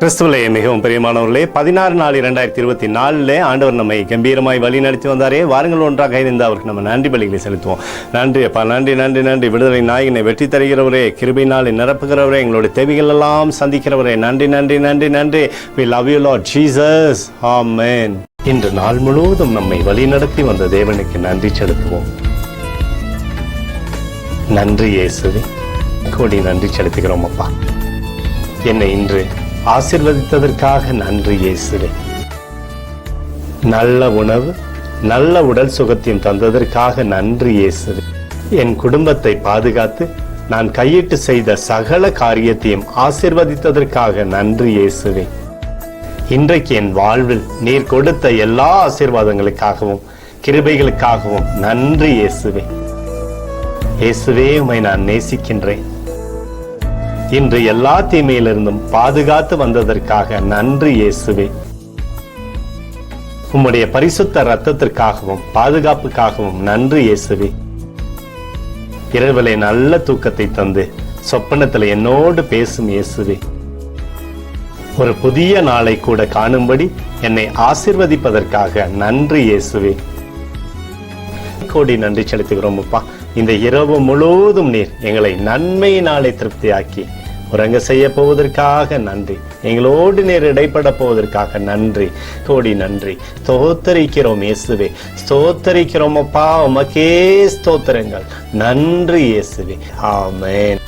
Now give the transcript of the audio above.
கிறிஸ்துவிலே மிகவும் பிரியமானவர்களே, 16/4/2024 ஆண்டவர் நம்மை கம்பீரமாய் வழி நடத்தி வந்தாரே. வாருங்கள் ஒன்றாக இணைந்து அவருக்கு நம்ம நன்றி பலிகளை செலுத்துவோம். நன்றி அப்பா, நன்றி நன்றி நன்றி. விடுதலை நாயகனை வெற்றி தருகிறவரே, கிருபையினால் நிரப்புகிறவரே, எங்களுடைய தேவைகள் எல்லாம் சந்திக்கிறவரே, நன்றி நன்றி நன்றி நன்றி. We love you Lord Jesus. Amen. இன்று நாள் முழுவதும் நம்மை வழி நடத்தி வந்த தேவனுக்கு நன்றி செலுத்துவோம். நன்றி இயேசுவே, கோடி நன்றி செலுத்துகிறோம் அப்பா. என்னை இன்று ஆசீர்வதித்ததற்காக நன்றி இயேசுவே. நல்ல உணவு, நல்ல உடல் சுகத்தையும் தந்ததற்காக நன்றி இயேசுவே. என் குடும்பத்தை பாதுகாத்து நான் கையிட்டு செய்த சகல காரியத்தையும் ஆசீர்வதித்ததற்காக நன்றி இயேசுவே. இன்றைக்கு என் வாழ்வில் நீர் கொடுத்த எல்லா ஆசீர்வாதங்களுக்காகவும் கிருபைகளுக்காகவும் நன்றி இயேசுவே. இயேசுவே, உம்மை நான் நேசிக்கின்றேன். இன்று எல்லா தீமையிலிருந்தும் பாதுகாத்து வந்ததற்காக நன்றி இயேசுவே. உம்முடைய பரிசுத்த இரத்தத்திற்காகவும் பாதுகாப்புக்காகவும் நன்றி இயேசுவே. இரவிலே நல்ல தூக்கத்தை தந்து சொப்பனத்தில் என்னோடு பேசும் இயேசுவே. ஒரு புதிய நாளை கூட காணும்படி என்னை ஆசீர்வதிப்பதற்காக நன்றி இயேசுவே. கோடி நன்றி செலுத்துகிறோம் அப்பா. இந்த இரவு முழுவதும் நீர் எங்களை நன்மையினாலே திருப்தியாக்கி உறங்க செய்ய போவதற்காக நன்றி. எங்களோடு நீர் இடைப்பட போவதற்காக நன்றி, கோடி நன்றி. ஸ்தோத்தரிக்கிறோம் இயேசுவே, ஸ்தோத்தரிக்கிறோம் அப்பா. உமக்கே ஸ்தோத்திரங்கள். நன்றி இயேசுவே. ஆமென்.